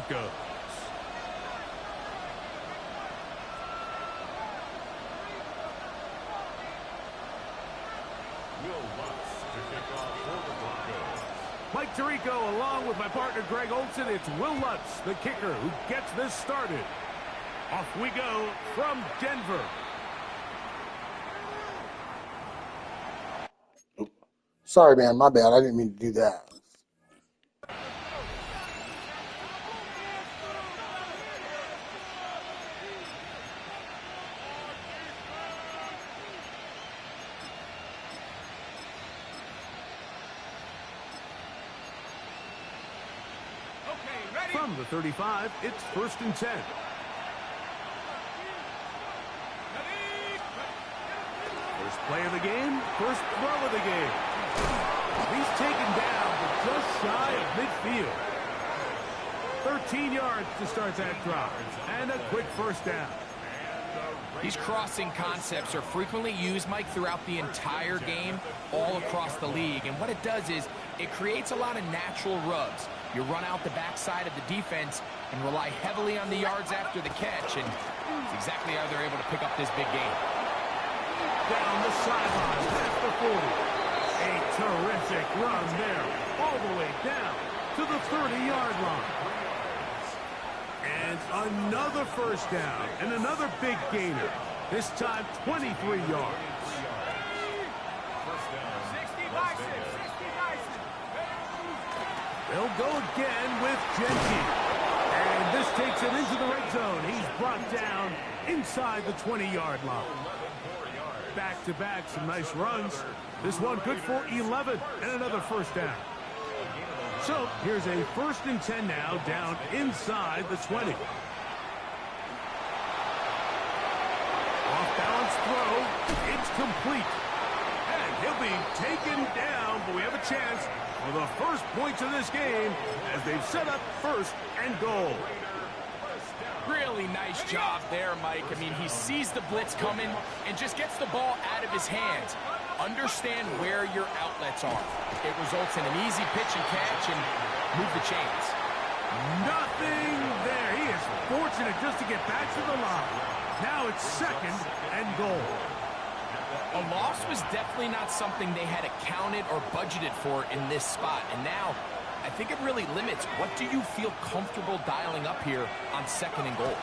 it goes. Mike Tirico along with my partner Greg Olson. It's Will Lutz, the kicker, who gets this started. Off we go from Denver. Sorry, man. My bad. I didn't mean to do that. From the 35, it's 1st and 10. First play of the game, first throw of the game. He's taken down but just shy of midfield. 13 yards to start that drop. And a quick first down. These crossing concepts are frequently used, Mike, throughout the entire game, all across the league. And what it does is it creates a lot of natural rubs. You run out the backside of the defense and rely heavily on the yards after the catch, and it's exactly how they're able to pick up this big game. Down the sideline, past the 40. A terrific run there, all the way down to the 30-yard line. And another first down, and another big gainer. This time, 23 yards. They'll go again with Genty. And this takes him into the red zone. He's brought down inside the 20-yard line. Back-to-back, some nice runs. This one good for 11 and another first down. So here's a 1st and 10 now, down inside the 20. Off-balance throw. It's complete. And he'll be taken down, but we have a chance for the first points of this game as they've set up 1st and goal. Really nice job there, Mike. I mean, he sees the blitz coming and just gets the ball out of his hands. Understand where your outlets are. It results in an easy pitch and catch and move the chains. Nothing there. He is fortunate just to get back to the line. Now it's 2nd and goal. A loss was definitely not something they had accounted or budgeted for in this spot. And now, I think it really limits what do you feel comfortable dialing up here on 2nd and goal.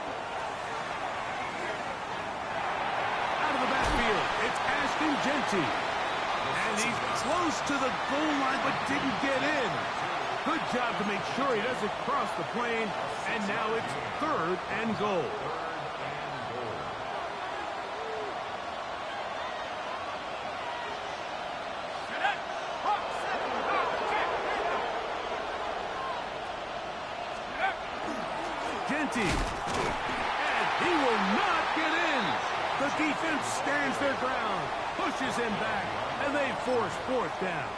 Out of the backfield, it's Ashton Genty. And he's close to the goal line but didn't get in. Good job to make sure he doesn't cross the plane. And now it's 3rd and goal. Genty. And he will not get in. The defense stands their ground, pushes him back, and they force 4th down.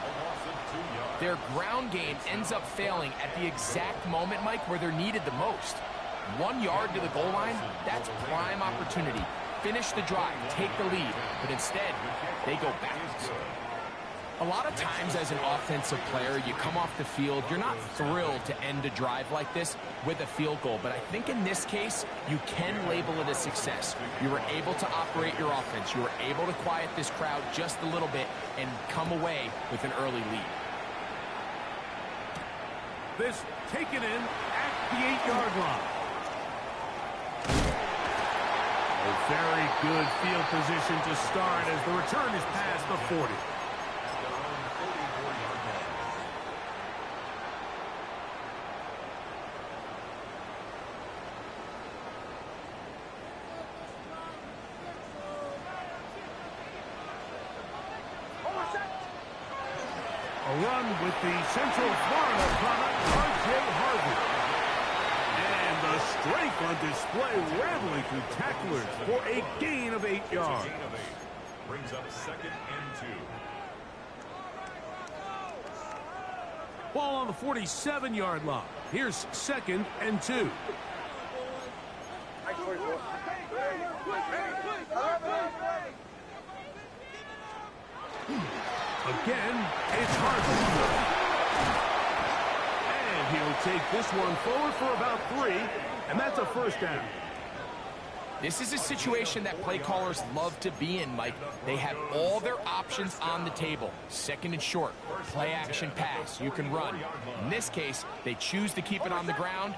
Their ground game ends up failing at the exact moment, Mike, where they're needed the most. 1 yard to the goal line, that's prime opportunity. Finish the drive, take the lead, but instead, they go backwards. A lot of times as an offensive player, you come off the field, you're not thrilled to end a drive like this with a field goal. But I think in this case, you can label it a success. You were able to operate your offense. You were able to quiet this crowd just a little bit and come away with an early lead. This taken in at the 8-yard line. A very good field position to start as the return is past the 40. A run with the Central Florida product, R.J. Harvey. And the strength on display, rambling through tacklers for a gain of 8 yards. Brings up 2nd and 2. Ball on the 47-yard line. Here's 2nd and 2. Again, it's Harvey. And he'll take this one forward for about 3, and that's a first down. This is a situation that play callers love to be in, Mike. They have all their options on the table. Second and short, play action pass, you can run. In this case, they choose to keep it on the ground,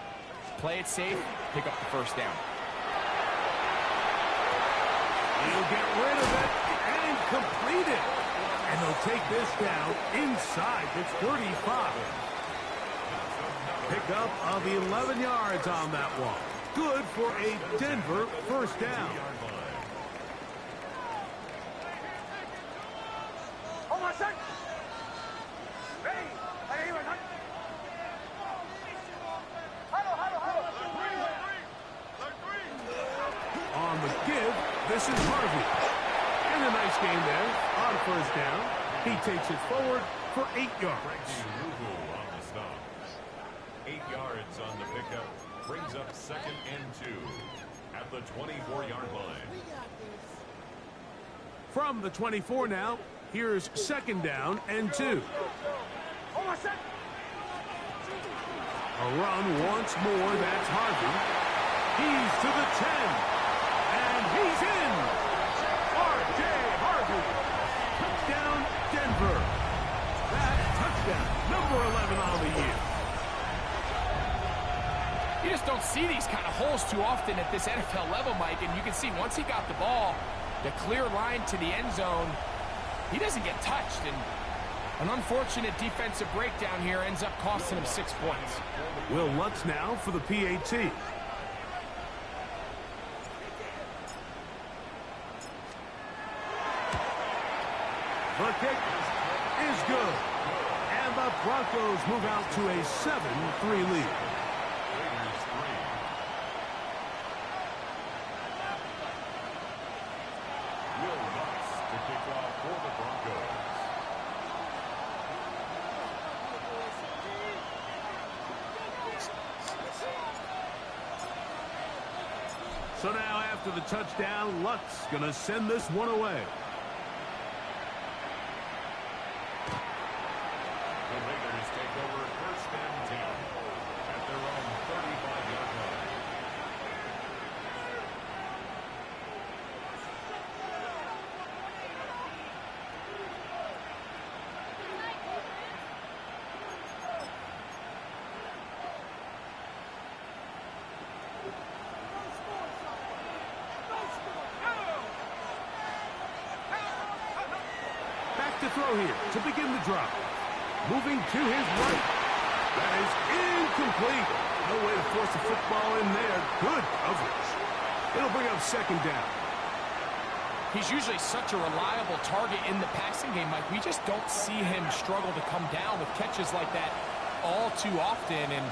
play it safe, pick up the first down. He'll get rid of it and complete it. And they'll take this down inside the 35. Pickup of 11 yards on that one. Good for a Denver first down. On the give, this is Harvey. And a nice game there on first down. He takes it forward for 8 yards. On the stop. 8 yards on the pickup. Brings up second and 2 at the 24-yard line. From the 24 now, here's second down and 2. A run once more, that's Harvey. He's to the 10. And he's in. R.J. Harvey. Touchdown, Denver. That's touchdown, number 11 on the year. You just don't see these kind of holes too often at this NFL level, Mike, and you can see once he got the ball, the clear line to the end zone, he doesn't get touched, and an unfortunate defensive breakdown here ends up costing him 6 points. Will Lutz now for the PAT. The kick is good, and the Broncos move out to a 7-3 lead. So now after the touchdown, Lutz gonna send this one away. The Raiders take over first and 10 at their own 35-yard line. To throw here to begin the drive. Moving to his right. That is incomplete. No way to force the football in there. Good coverage. It'll bring up second down. He's usually such a reliable target in the passing game, Mike. We just don't see him struggle to come down with catches like that all too often. And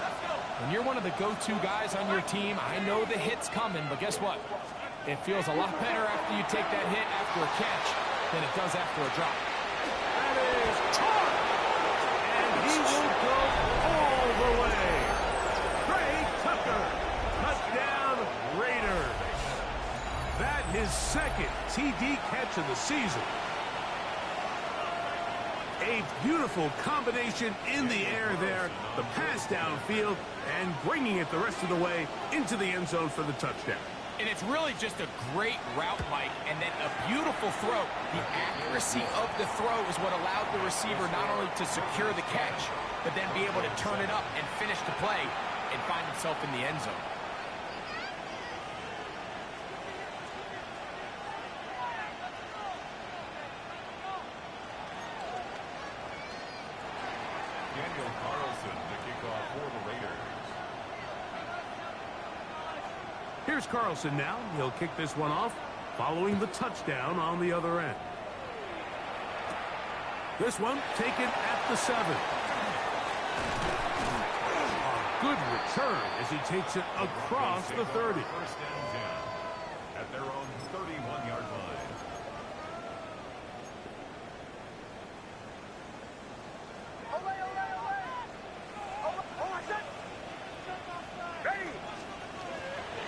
when you're one of the go-to guys on your team, I know the hit's coming, but guess what? It feels a lot better after you take that hit after a catch than it does after a drop. That is caught. And he will go all the way. Trey Tucker. Touchdown, Raiders. That his second TD catch of the season. A beautiful combination in the air there. The pass downfield and bringing it the rest of the way into the end zone for the touchdown. And it's really just a great route, Mike, and then a beautiful throw. The accuracy of the throw is what allowed the receiver not only to secure the catch, but then be able to turn it up and finish the play and find himself in the end zone. Daniel Carlson to kick off for the Raiders. Here's Carlson now. He'll kick this one off following the touchdown on the other end. This one taken at the 7. A good return as he takes it across the 30. First and 10 at their own 31-yard line.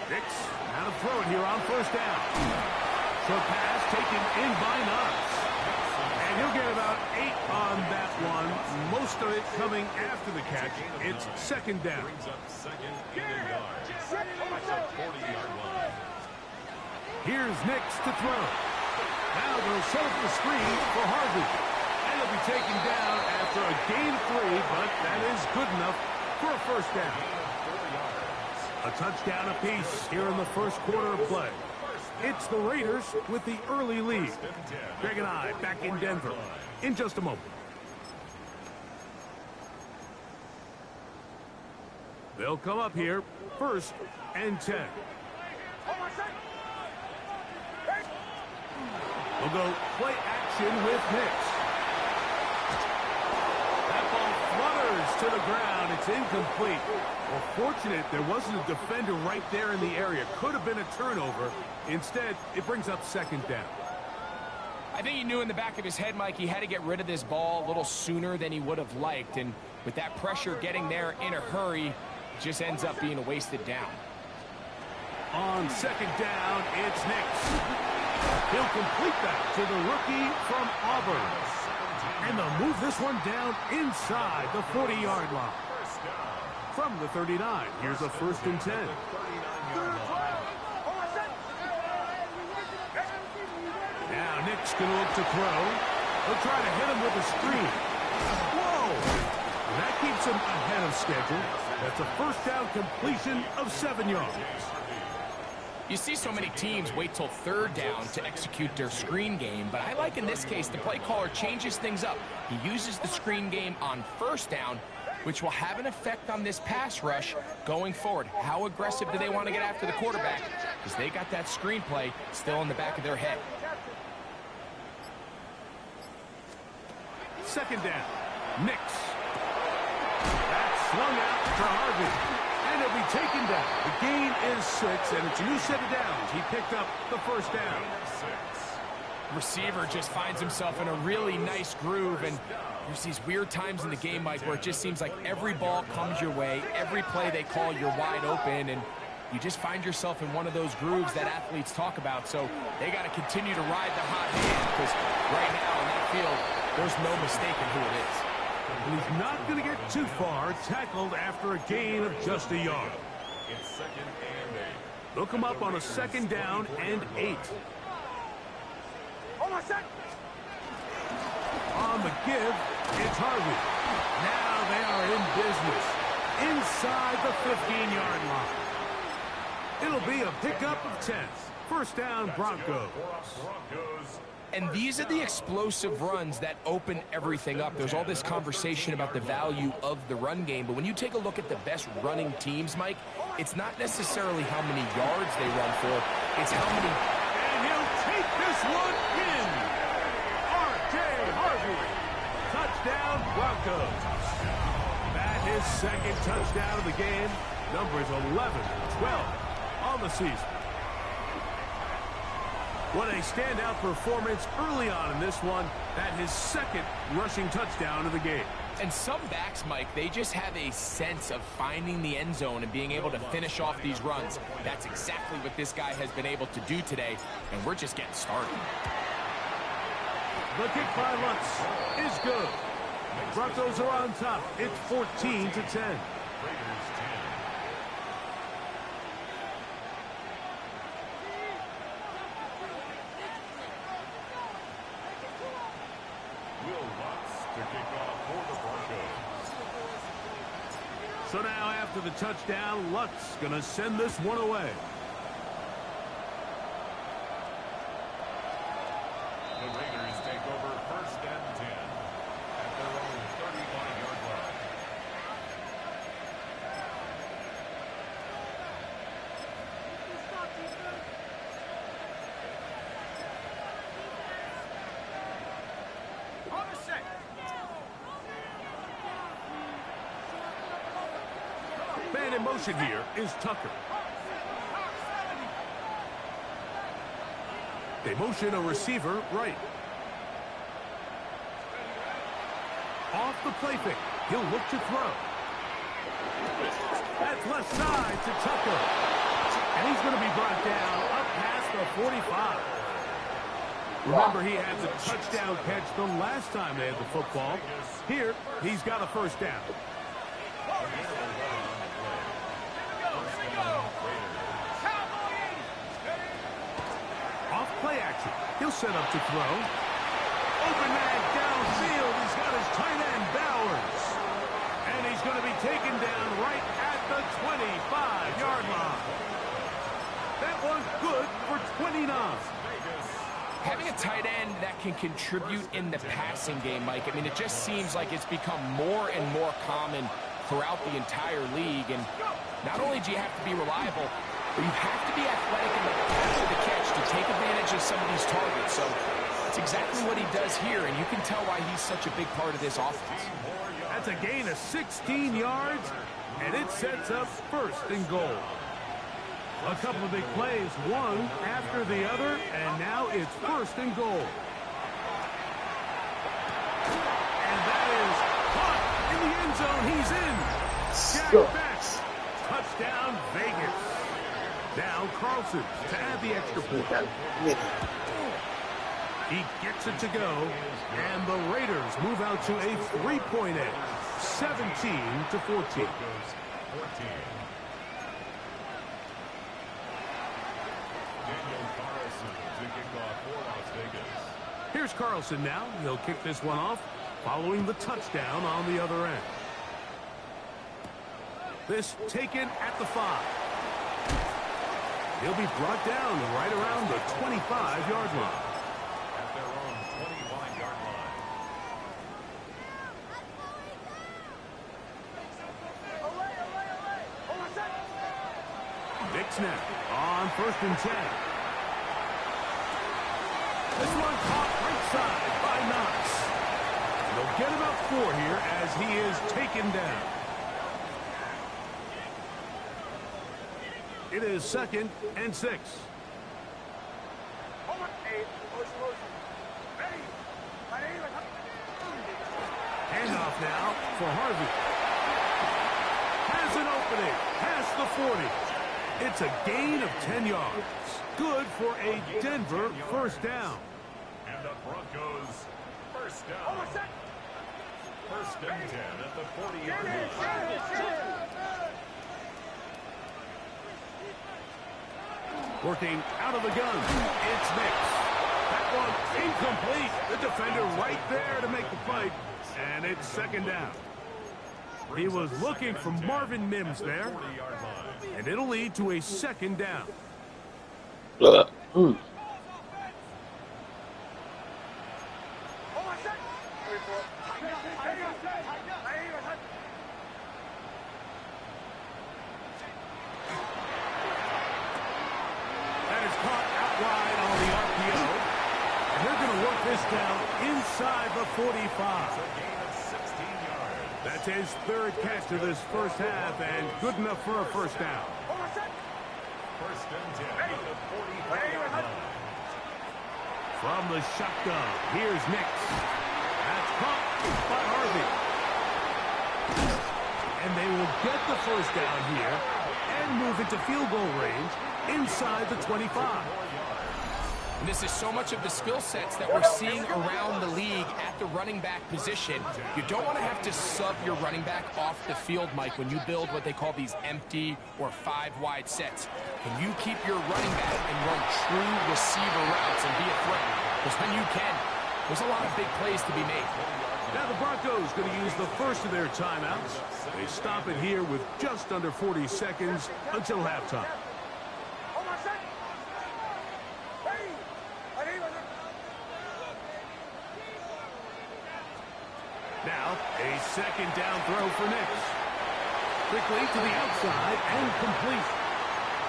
Dix, now to throw it here on first down. Short pass taken in by Knox. And he'll get about 8 on that one. Most of it coming after the catch. It's second down. Brings up second and a yard. At the 40-yard line. Here's Nix to throw. Now they'll set up the screen for Harvey. And he'll be taken down after a gain of 3, but that is good enough for a first down. A touchdown apiece here in the first quarter of play. It's the Raiders with the early lead. Greg and I back in Denver in just a moment. They'll come up here, 1st and 10. We'll go play action with Nix. That ball flutters to the ground. It's incomplete. Well, fortunate there wasn't a defender right there in the area. Could have been a turnover. Instead, it brings up second down. I think he knew in the back of his head, Mike, he had to get rid of this ball a little sooner than he would have liked. And with that pressure getting there in a hurry, it just ends up being a wasted down. On second down, it's Nix. He'll complete that to the rookie from Auburn. And they'll move this one down inside the 40-yard line. From the 39, here's a 1st and 10. Now Nix going to look to throw. He'll try to hit him with a screen. Whoa! That keeps him ahead of schedule. That's a first down completion of 7 yards. You see so many teams wait till 3rd down to execute their screen game, but I like in this case the play caller changes things up. He uses the screen game on 1st down, which will have an effect on this pass rush going forward. How aggressive do they want to get after the quarterback? Because they got that screen play still in the back of their head. Second down, Nix. That's slung out for Harvey. And it'll be taken down. The gain is 6, and it's a new set of downs. He picked up the first down. Receiver just finds himself in a really nice groove, and there's these weird times in the game, Mike, where it just seems like every ball comes your way, every play they call, you're wide open, and you just find yourself in one of those grooves that athletes talk about. So they got to continue to ride the hot hand, because right now in that field, there's no mistaking who it is. And he's not going to get too far, tackled after a gain of just a yard. It's second and 8. They'll come up on a 2nd down and 8. On the give, it's Harvey. Now they are in business inside the 15-yard line. It'll be a pickup of 10. First down, Broncos. And these are the explosive runs that open everything up. There's all this conversation about the value of the run game, but when you take a look at the best running teams, Mike, it's not necessarily how many yards they run for, it's how many... And he'll take this one in. R.J. Harvey. Touchdown, Broncos. That is 2nd touchdown of the game. Numbers 11, 12 on the season. What a standout performance early on in this one. That his 2nd rushing touchdown of the game. And some backs, Mike, they just have a sense of finding the end zone and being able to finish off these runs. That's exactly what this guy has been able to do today, and we're just getting started. The kick by Lutz is good. Broncos are on top. It's 14-10. So now after the touchdown, Lutz going to send this one away. The Raiders take over 1st and 10 at their own 31-yard line. Man in motion here is Tucker. They motion a receiver right. Off the play fake. He'll look to throw. That's left side to Tucker. And he's going to be brought down up past the 45. Remember, he had the touchdown catch the last time they had the football. Here, he's got a first down. Off play action. He'll set up to throw. Open man downfield. He's got his tight end, Bowers. And he's going to be taken down right at the 25-yard line. That one's good for 29. Having a tight end that can contribute in the passing game, Mike, I mean, it just seems like it's become more and more common throughout the entire league. And not only do you have to be reliable, but you have to be athletic in the after the catch to take advantage of some of these targets. So that's exactly what he does here, and you can tell why he's such a big part of this offense. That's a gain of 16 yards, and it sets up first and goal. A couple of big plays, one after the other, and now it's first and goal. And that is caught in the end zone. He's in. Jack Beck. Touchdown, Vegas. Now Carlson to add the extra point. He gets it to go, and the Raiders move out to a 3-point edge, 17-14. Here's Carlson now. He'll kick this one off, following the touchdown on the other end. This taken at the 5. He'll be brought down right around the 25-yard line. At their own 25-yard line. Nick now on 1st and 10. This one caught right side by Knox. They'll get about 4 here as he is taken down. It is 2nd and 6. Handoff now for Harvey. Has an opening past the 40. It's a gain of 10 yards. Good for a Denver first down. And the Broncos first down. First and 10 at the 40-yard line. Working out of the gun. It's Nix. That one incomplete. The defender right there to make the fight. And it's 2nd down. He was looking for Marvin Mims there. And it'll lead to a 2nd down. Down inside the 45. That's his 3rd catch of this first half, and good enough for a first down. First and 10 at the 45-yard line. From the shotgun, here's Nix. That's caught by Harvey. And they will get the first down here and move into field goal range inside the 25. And this is so much of the skill sets that we're seeing around the league at the running back position. You don't want to have to sub your running back off the field, Mike, when you build what they call these empty or 5-wide sets. Can you keep your running back and run true receiver routes and be a threat? Because when you can, there's a lot of big plays to be made. Now the Broncos going to use the first of their timeouts. They stop it here with just under 40 seconds until halftime. Now, a 2nd down throw for Nix. Quickly to the outside and complete.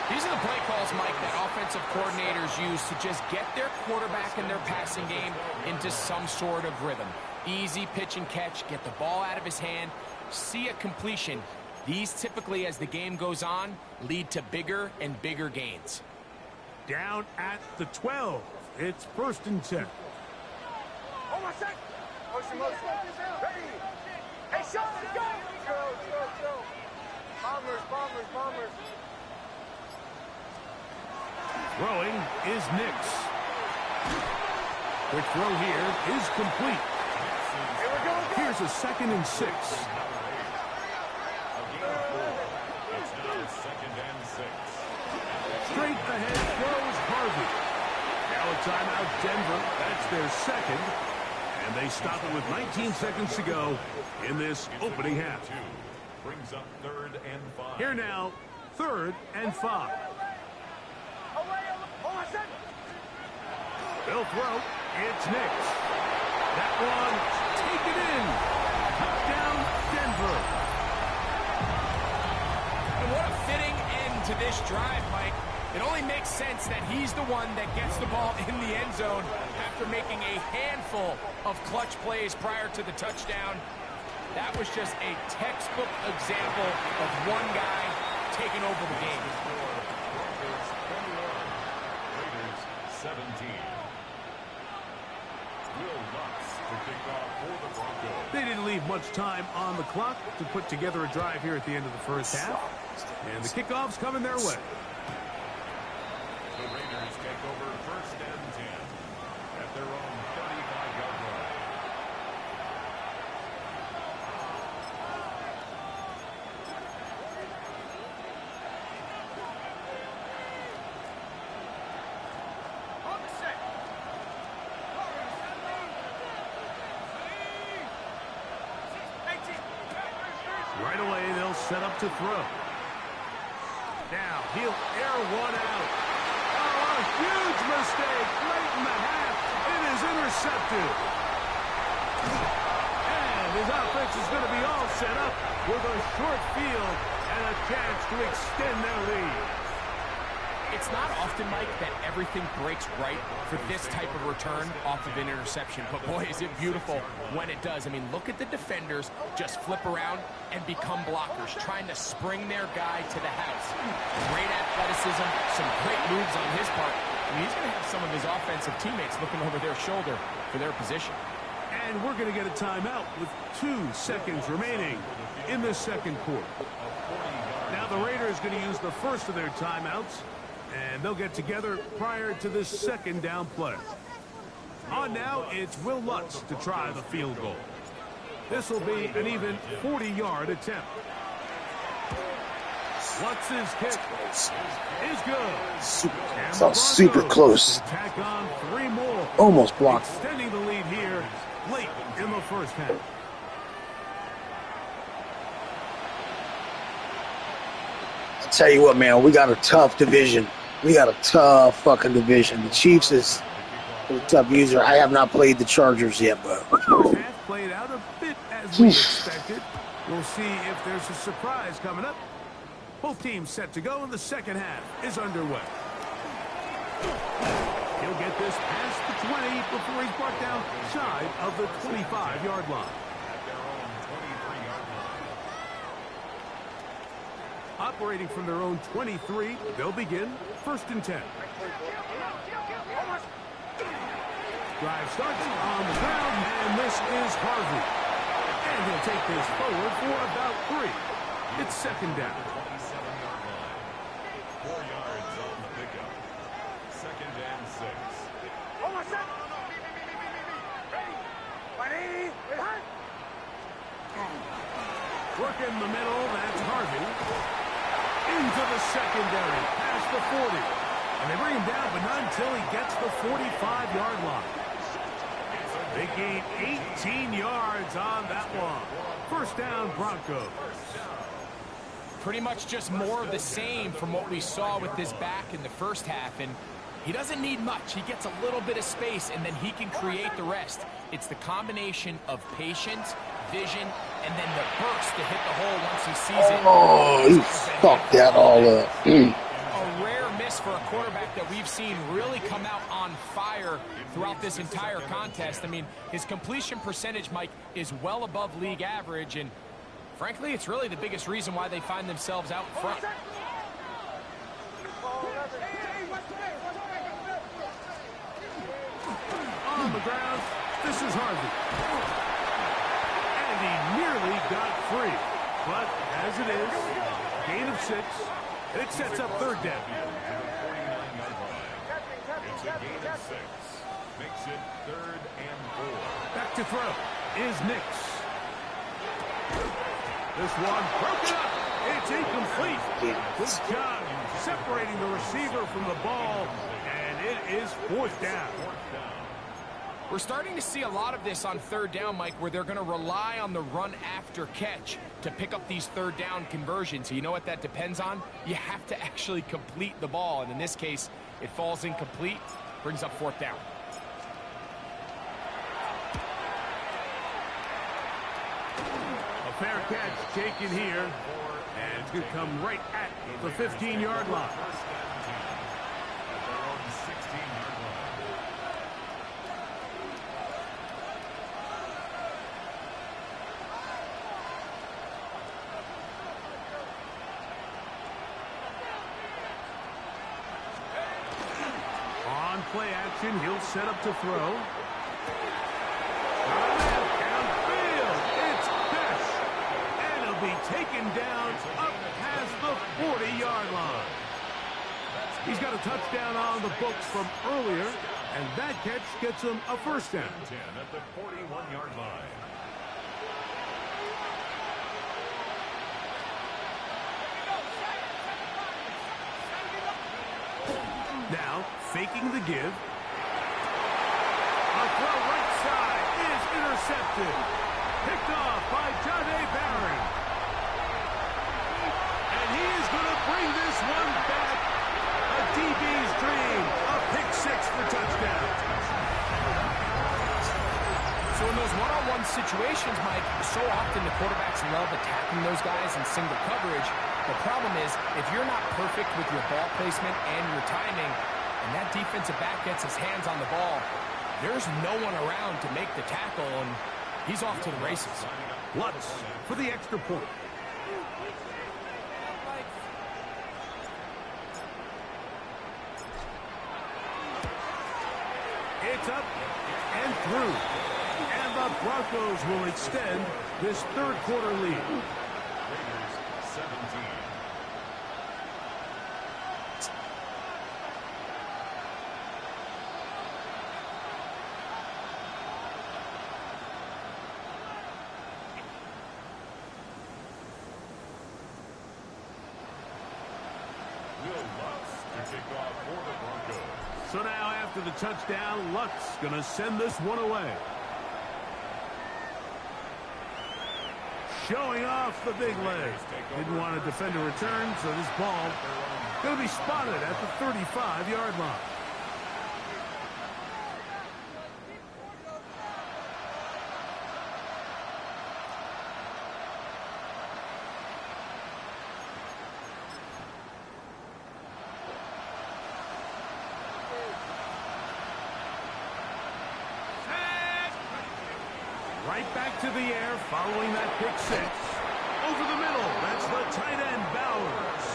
These are the play calls, Mike, that offensive coordinators use to just get their quarterback and their passing game into some sort of rhythm. Easy pitch and catch, get the ball out of his hand, see a completion. These typically, as the game goes on, lead to bigger and bigger gains. Down at the 12. It's 1st and 10. Motion. Ready. Hey, shot, let's go. Go. Bombers. Throwing is Nix. Quick throw here is complete. Here we go. Here's a 2nd and 6. It's now 2nd and 6. Straight ahead goes Harvey. Now a timeout, Denver. That's their 2nd. And they stop it with 19 seconds to go in this opening half. Brings up 3rd and 5. Here now, 3rd and 5. They'll throw. It's Nix. That one, take it in. Touchdown, Denver. And what a fitting end to this drive, Mike. It only makes sense that he's the one that gets the ball in the end zone after making a handful of clutch plays prior to the touchdown. That was just a textbook example of one guy taking over the game. Raiders 17. Will Lutz to kick off for the Broncos. They didn't leave much time on the clock to put together a drive here at the end of the first half. And the kickoff's coming their way. The Raiders take over 1st and 10 at their own 35-yard line. Right away, they'll set up to throw. Now, he'll air one out. Oh, a huge mistake late in the half. It is intercepted. And his offense is going to be all set up with a short field and a chance to extend their lead. It's not often, Mike, that everything breaks right for this type of return off of an interception. But, boy, is it beautiful when it does. I mean, look at the defenders just flip around and become blockers, trying to spring their guy to the house. Great athleticism, some great moves on his part. I mean, he's going to have some of his offensive teammates looking over their shoulder for their position. And we're going to get a timeout with 2 seconds remaining in the second quarter. Now, the Raiders are going to use the first of their timeouts. And they'll get together prior to this 2nd down play. On now, it's Will Lutz to try the field goal. This will be an even 40-yard attempt. Lutz's kick is good. Felt super close. Tack on 3 more. Almost blocked. Extending the lead here late in the first half. I'll tell you what, man, we got a tough division. We got a tough fucking division. The Chiefs is a tough user. I have not played the Chargers yet, but First half played out a bit as we expected. We'll see if there's a surprise coming up. Both teams set to go, and the second half is underway. He'll get this past the 20 before he's brought down side of the 25-yard line. Operating from their own 23, they'll begin 1st and 10. Drive starts on the ground, and this is Harvey. And he'll take this forward for about 3. It's 2nd down. 27-yard line. 4 yards on the pickup. 2nd and 6. Work in the middle, that's Harvey. Into the secondary, past the 40. And they bring him down, but not until he gets the 45-yard line. They gain 18 yards on that one. 1st down, Broncos. Pretty much just more of the same from what we saw with this back in the first half. And he doesn't need much. He gets a little bit of space, and then he can create the rest. It's the combination of patience, vision, and then the burst to hit the hole once he sees it. oh, he fucked that all up. A rare miss for a quarterback that we've seen really come out on fire throughout this entire contest. I mean, his completion percentage, Mike, is well above league average, and frankly, it's really the biggest reason why they find themselves out in front. On the ground, this is Harvey. And he nearly got free. But as it is, gain of 6. It sets up 3rd down. It's a gain of 6. Makes it 3rd and 4. Back to throw is Nix. This one broken up. It's incomplete. Good job separating the receiver from the ball, and it is 4th down. We're starting to see a lot of this on 3rd down, Mike, where they're going to rely on the run after catch to pick up these 3rd down conversions. You know what that depends on? You have to actually complete the ball, and in this case, it falls incomplete, brings up 4th down. A fair catch taken here, and it's going to come right at the 15-yard line. On play action, he'll set up to throw. Downfield, it's Best, and he'll be taken down up past the 40-yard line. He's got a touchdown on the books from earlier, and that catch gets him a 1st down. 10 at the 41-yard line. Now, faking the give. A throw right side is intercepted. Picked off by Jahdae Barron. And he is going to bring this one back. A DB's dream. A pick 6 for touchdown. So in those one-on-one situations, Mike, so often the quarterbacks love attacking those guys in single coverage. The problem is, if you're not perfect with your ball placement and your timing, and that defensive back gets his hands on the ball, there's no one around to make the tackle, and he's off to the races. Lutz for the extra point. It's up and through. And the Broncos will extend this 3rd quarter lead. Raiders 17. Will Lutz to kick off for the Broncos. So now after the touchdown, Lutz going to send this one away. Showing off the big leg. Didn't want a defender return, so this ball going to be spotted at the 35-yard line. Right back to the air following that pick 6. Over the middle, that's the tight end, Bowers.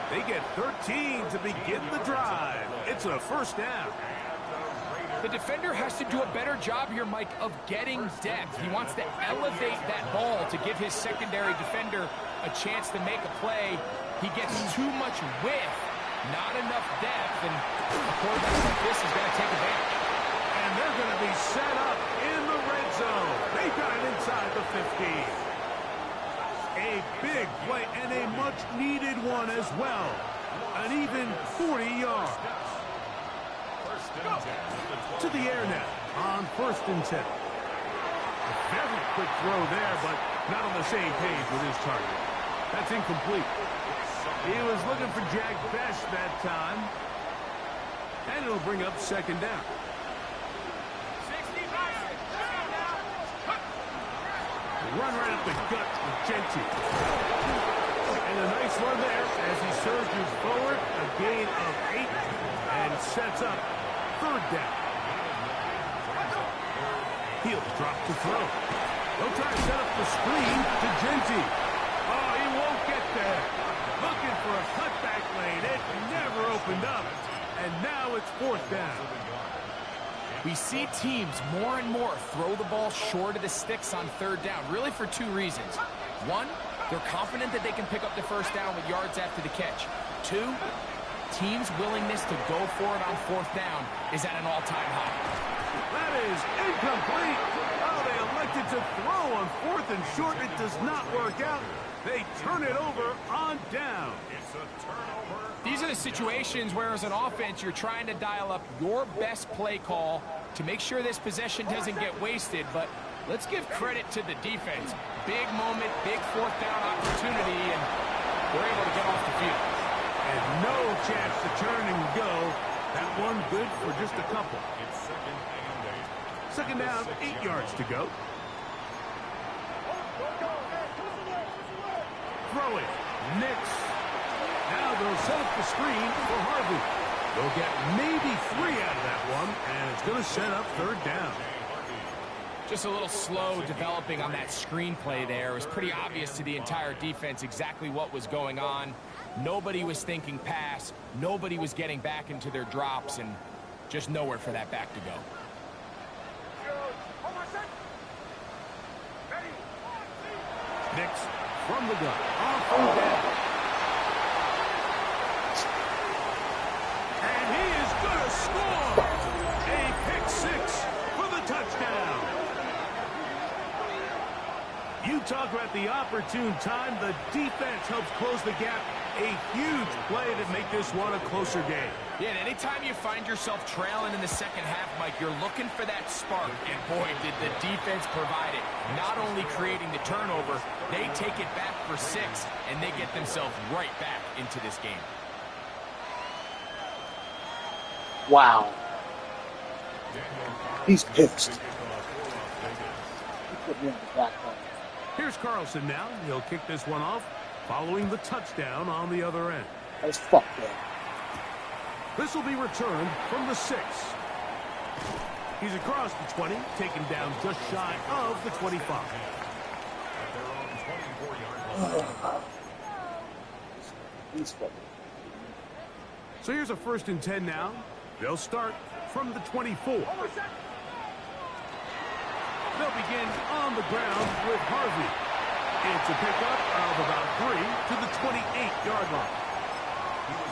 They get 13 to begin the drive. It's a 1st down. The defender has to do a better job here, Mike, of getting depth. He wants to elevate that ball to give his secondary defender a chance to make a play. He gets too much width, not enough depth, and a quarterback like this is going to take advantage. And they're going to be set up in the red zone. They got it inside the 15. A big play and a much-needed one as well. An even 40 yards. To the air now on 1st and 10. A very quick throw there, but not on the same page with his target. That's incomplete. He was looking for Jack Best that time. And it'll bring up 2nd down. Run right up the gut with Genty. And a nice one there as he surges forward. A gain of 8 and sets up 3rd down. He'll drop to throw. He'll try to set up the screen to Genty. Oh, he won't get there. Looking for a cutback lane. It never opened up. And now it's 4th down. We see teams more and more throw the ball short of the sticks on 3rd down, really for 2 reasons. 1, they're confident that they can pick up the 1st down with yards after the catch. 2, team's willingness to go for it on 4th down is at an all-time high. That is incomplete. Oh, they elected to throw on 4th and short. It does not work out. They turn it over on down. It's a turnover. These are the situations where, as an offense, you're trying to dial up your best play call to make sure this possession doesn't get wasted. But let's give credit to the defense. Big moment, big 4th down opportunity, and we're able to get off the field. And no chance to turn and go. That one good for just a couple. It's 2nd and 8. Second down, 8 yards to go. Throw it. Nix. Now they'll set up the screen for Harvey. They'll get maybe 3 out of that one, and it's going to set up 3rd down. Just a little slow developing on that screenplay there. It was pretty obvious to the entire defense exactly what was going on. Nobody was thinking pass. Nobody was getting back into their drops, and just nowhere for that back to go. Nix from the gun. Off and down. And he is going to score. A pick 6 for the touchdown. You talk about the opportune time. The defense helps close the gap. A huge play to make this one a closer game. Yeah, and anytime you find yourself trailing in the second half, Mike, you're looking for that spark. And boy, did the defense provide it. Not only creating the turnover, they take it back for 6, and they get themselves right back into this game. Wow. He's pissed. He put me on the back line. Here's Carlson now. He'll kick this one off following the touchdown on the other end. That's fucked up. This will be returned from the 6. He's across the 20, taken down just shy of the 25. He's fucking. So here's a 1st and 10 now. They'll start from the 24. They'll begin on the ground with Harvey. It's a pickup of about 3 to the 28-yard line.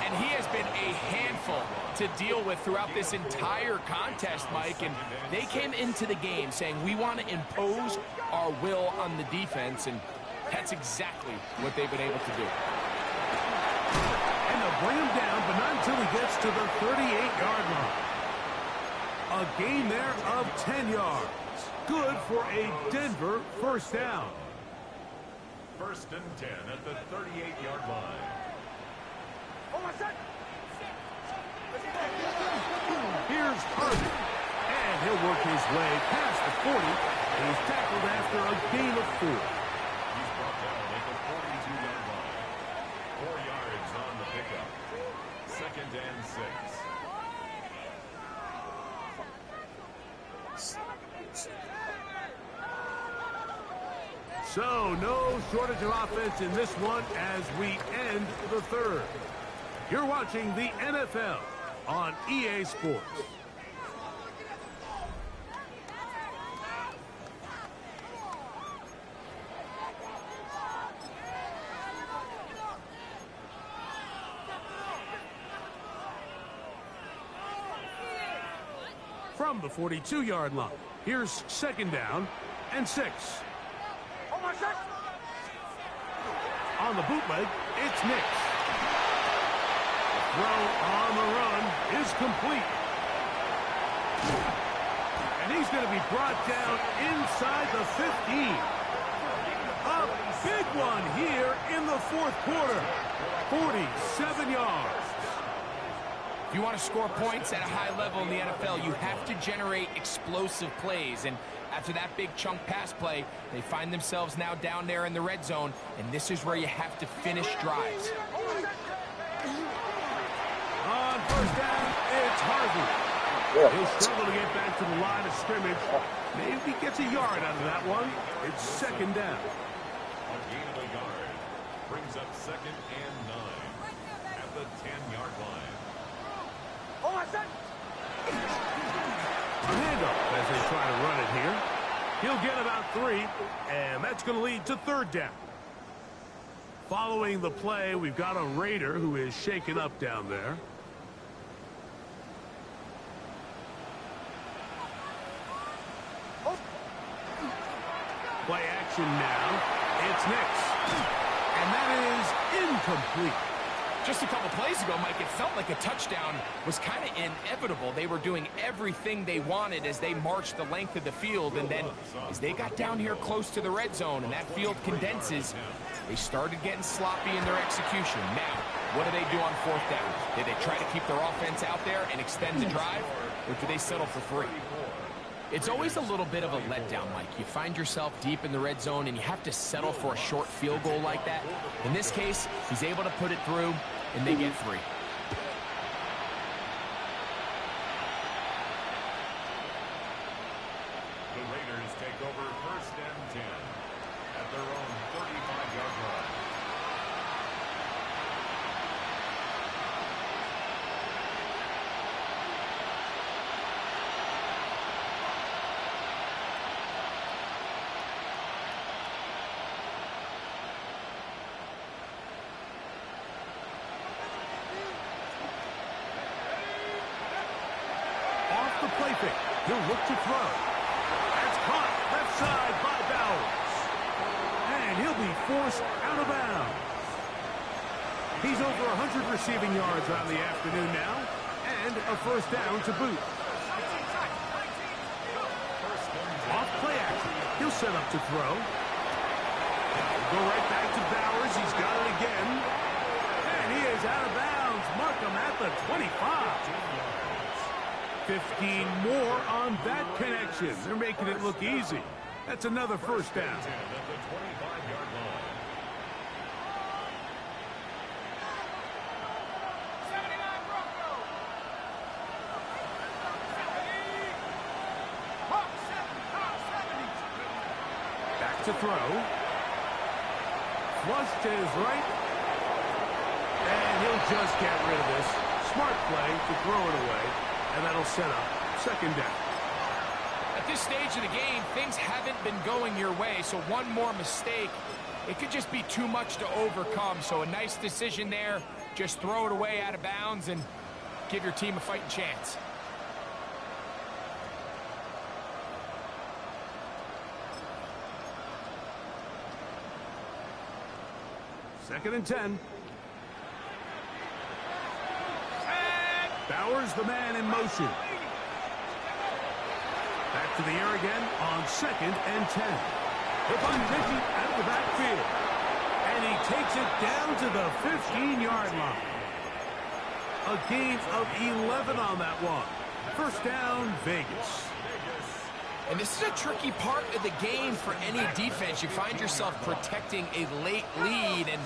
And he has been a handful to deal with throughout this entire contest, Mike. And they came into the game saying, we want to impose our will on the defense. And that's exactly what they've been able to do. And they'll bring him down, but not until he gets to the 38-yard line. A gain there of 10 yards. Good for a Denver 1st down. 1st and 10 at the 38-yard line. Here's Harvey. And he'll work his way past the 40. He's tackled after a gain of 4. He's brought down at the 42-yard line. 4 yards on the pickup. 2nd and 6. So no shortage of offense in this one as we end the 3rd. You're watching the NFL on EA Sports. From the 42-yard line, here's 2nd down and 6. On the bootleg, it's Nix. The throw on the run is complete. And he's going to be brought down inside the 15. A big one here in the 4th quarter. 47 yards. If you want to score points at a high level in the NFL, you have to generate explosive plays. And after that big chunk pass play, they find themselves now down there in the red zone, and this is where you have to finish drives. On 1st down, it's Harvey. He'll struggle to get back to the line of scrimmage. Maybe he gets a yard out of that one. It's 2nd down. A gain of a yard brings up 2nd and 9 at the 10-yard line. A handoff as they try to run it here. He'll get about 3, and that's going to lead to 3rd down. Following the play, we've got a Raider who is shaken up down there. action now. It's Knicks. And that is incomplete. Just a couple plays ago, Mike, it felt like a touchdown was kind of inevitable. They were doing everything they wanted as they marched the length of the field, and then as they got down here close to the red zone and that field condenses, they started getting sloppy in their execution. Now, what do they do on fourth down? Did they try to keep their offense out there and extend the drive, or do they settle for 3? It's always a little bit of a letdown, Mike. You find yourself deep in the red zone and you have to settle for a short field goal like that. In this case, he's able to put it through, and they get 3. The Raiders take over 1st and 10 at their own 35-yard line. Off the play fake. He'll look to throw. That's caught left side by Bowers. And he'll be forced out of bounds. He's over 100 receiving yards on the afternoon now. And a first down to boot. Off play action. He'll set up to throw. Go right back to Bowers. He's got it again. And he is out of bounds. Mark him at the 25. 15 more on that connection. They're making it look easy. That's another first down. At the 25-yard line. Back to throw. Flush to his right. And he'll just get rid of this. Smart play to throw it away. And that'll set up second down. At this stage of the game, things haven't been going your way, so one more mistake, it could just be too much to overcome. So a nice decision there. Just throw it away out of bounds and give your team a fighting chance. Second and 10. Bowers, the man in motion. Back to the air again on second and 10. He'll find Benji out of the backfield. And he takes it down to the 15-yard line. A gain of 11 on that one. First down, Vegas. And this is a tricky part of the game for any defense. You find yourself protecting a late lead, and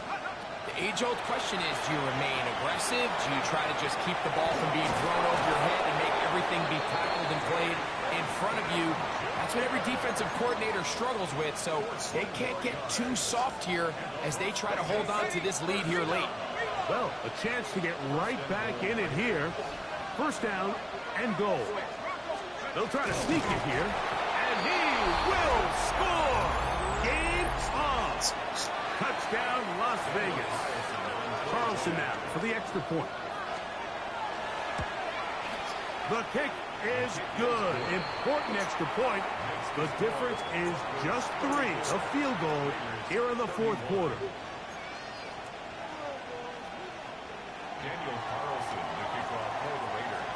the age-old question is, do you remain aggressive? Do you try to just keep the ball from being thrown over your head and make everything be tackled and played in front of you? That's what every defensive coordinator struggles with, so they can't get too soft here as they try to hold on to this lead here late. Well, a chance to get right back in it here. First down and goal. They'll try to sneak it here, and he will score! Game on! Touchdown, Las Vegas. Carlson now for the extra point. The kick is good. Important extra point. The difference is just 3. A field goal here in the fourth quarter. Daniel Carlson, the kickoff for the Raiders.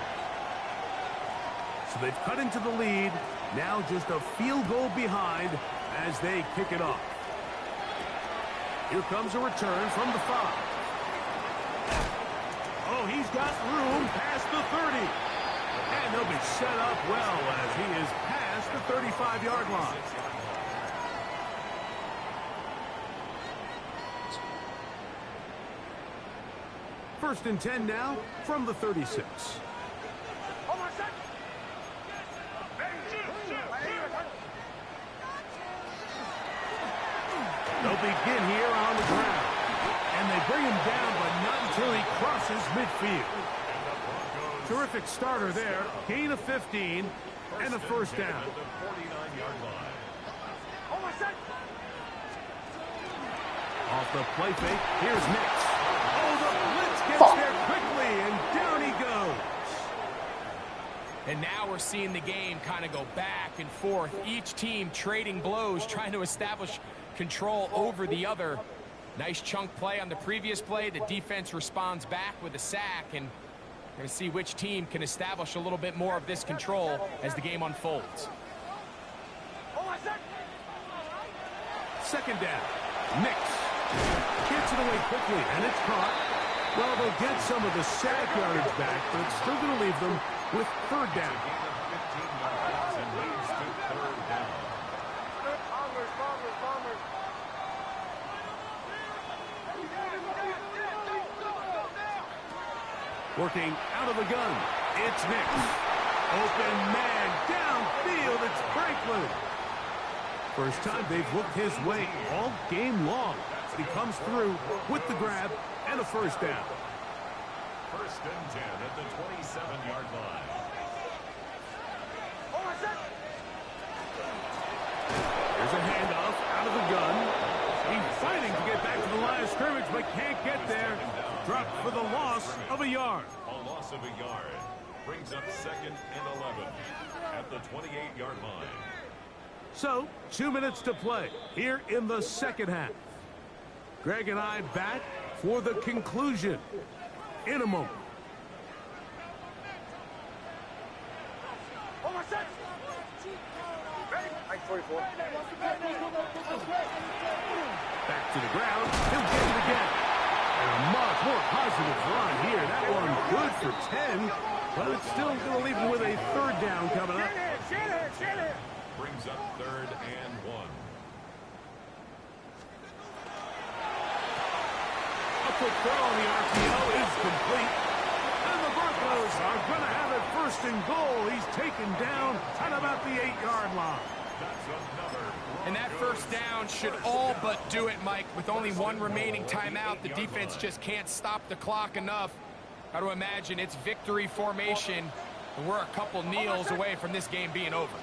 So they've cut into the lead. Now just a field goal behind as they kick it off. Here comes a return from the 5. Oh, he's got room past the 30. And they'll be set up well as he is past the 35-yard line. First and 10 now from the 36. They'll begin here on the ground. And they bring him down, but not until he crosses midfield. Terrific starter there. Gain of 15 and a first down. At the 49-yard line. Off the play fake, here's Nix. Oh, the blitz gets there quickly, and down he goes. And now we're we're seeing the game kind of go back and forth. Each team trading blows, trying to establish control over the other. Nice chunk play on the previous play. The defense responds back with a sack, and we're going to see which team can establish a little bit more of this control as the game unfolds. Second down. Nix gets it away quickly, and it's caught. Well, they'll get some of the sack yardage back, but it's still going to leave them with third down. Working out of the gun, it's Nix. Open man, downfield, it's Franklin. First time they've looked his way all game long. He comes through with the grab and a first down. First and 10 at the 27-yard line. There's a handoff out of the gun. He's fighting to get back to the line of scrimmage, but can't get there. Dropped for the loss of a yard. A loss of a yard brings up second and 11 at the 28-yard line. So, 2 minutes to play here in the second half. Greg and I back for the conclusion in a moment. Back to the ground. He'll get it again. And a much more positive run here. That one good for 10, but it's still going to leave him with a third down coming up. Brings up third and 1. A quick throw on the RPO is complete. And the Broncos are going to have it first and goal. He's taken down at about the 8-yard line. And that first down should all but do it, Mike. With only one remaining timeout, the defense just can't stop the clock enough. Got to imagine it's victory formation, and we're a couple kneels away from this game being over.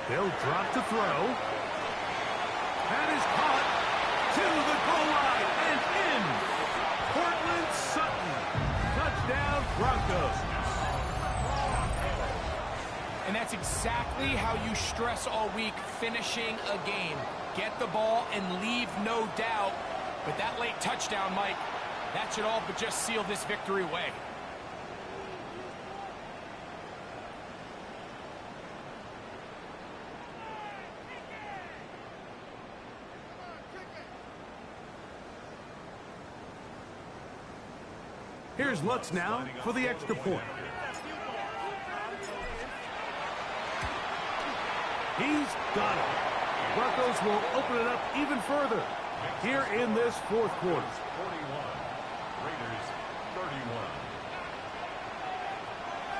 They'll drop to throw. That is caught to the goal line and in. Cortland Sutton. Touchdown, Broncos. And that's exactly how you stress all week, finishing a game. Get the ball and leave no doubt. But that late touchdown, Mike, that should all but just seal this victory away. Here's Lutz now for the extra point. He's got it. Broncos will open it up even further here in this fourth quarter. 41. Raiders 31.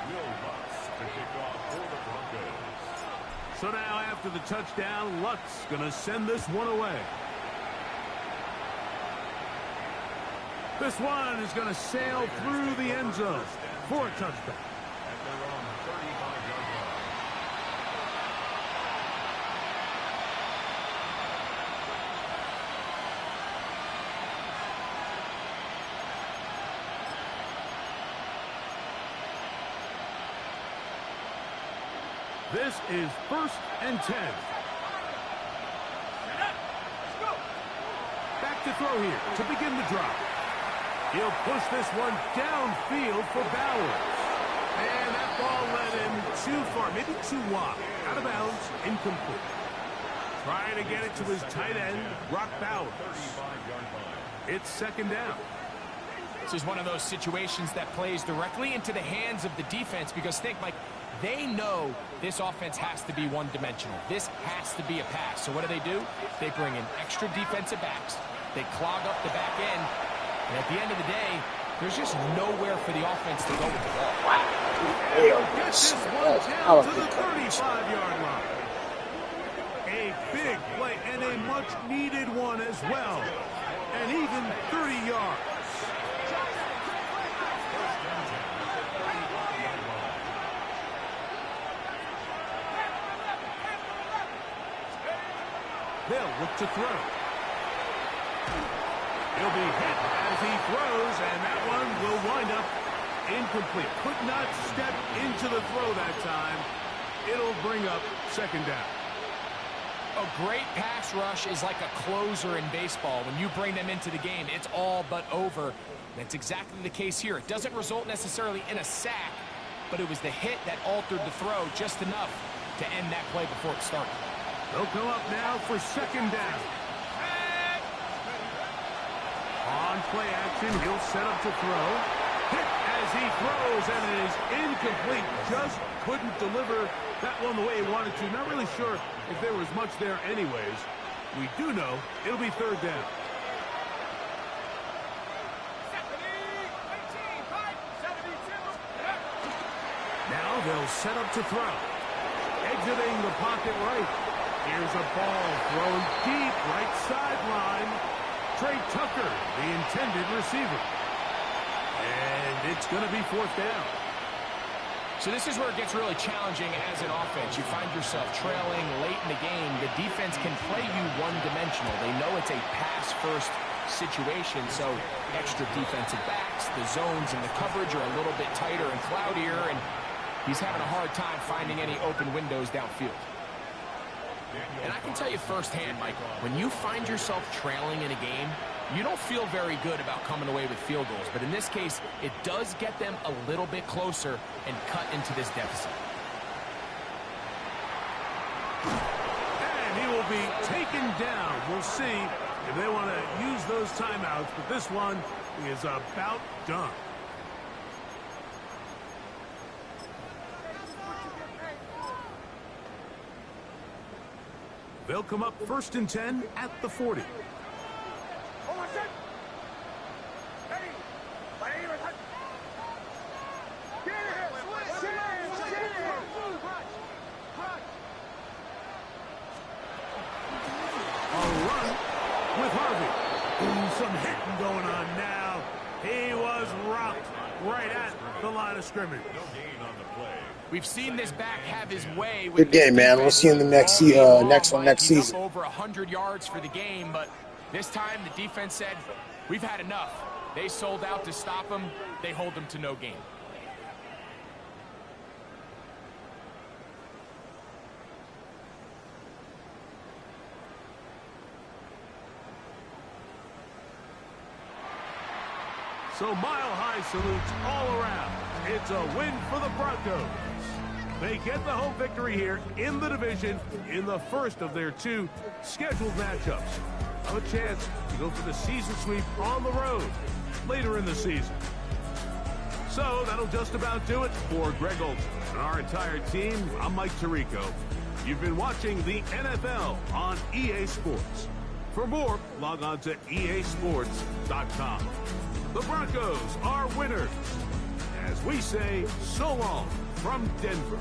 Will Lutz to kick off for the Broncos. So now after the touchdown, Lutz going to send this one away. This one is going to sail through the end zone for a touchdown. At their own 35-yard line. This is first and 10. Back to throw here to begin the drive. He'll push this one downfield for Bowers. And that ball led him too far, maybe too wide. Out of bounds, incomplete. Trying to get it to his tight end, Brock Bowers. 35-yard line. It's second down. This is one of those situations that plays directly into the hands of the defense because think, Mike, they know this offense has to be one-dimensional. This has to be a pass. So what do? They bring in extra defensive backs. They clog up the back end. And at the end of the day, there's just nowhere for the offense to go with the ball. Get this one down to the 35-yard line. A big play and a much-needed one as well. And even 30 yards. They'll look to throw. He'll be hit as he throws, and that one will wind up incomplete. Could not step into the throw that time. It'll bring up second down. A great pass rush is like a closer in baseball. When you bring them into the game, it's all but over. That's exactly the case here. It doesn't result necessarily in a sack, but it was the hit that altered the throw just enough to end that play before it started. They'll come up now for second down. On play action, he'll set up to throw. Hit as he throws, and it is incomplete. Just couldn't deliver that one the way he wanted to. Not really sure if there was much there anyways. We do know it'll be third down. Now they'll set up to throw. Exiting the pocket right. Here's a ball thrown deep right sideline. Trey Tucker, the intended receiver. And it's going to be fourth down. So this is where it gets really challenging as an offense. You find yourself trailing late in the game. The defense can play you one-dimensional. They know it's a pass-first situation, so extra defensive backs, the zones and the coverage are a little bit tighter and cloudier, and he's having a hard time finding any open windows downfield. And I can tell you firsthand, Michael, when you find yourself trailing in a game, you don't feel very good about coming away with field goals. But in this case, it does get them a little bit closer and cut into this deficit. And he will be taken down. We'll see if they want to use those timeouts, but this one is about done. They'll come up first and 10 at the 40. Some hitting going on now. He was rocked right at the line of scrimmage. No gain on the play. We've seen this back have his way. Good game, man. We'll see you in the next season. Up over 100 yards for the game, but this time the defense said, we've had enough. They sold out to stop him. They hold him to no gain. So mile-high salutes all around. It's a win for the Broncos. They get the home victory here in the division in the first of their two scheduled matchups. Have a chance to go for the season sweep on the road later in the season. So that'll just about do it for Greg Olson and our entire team. I'm Mike Tirico. You've been watching the NFL on EA Sports. For more, log on to easports.com. The Broncos are winners. As we say, so long from Denver.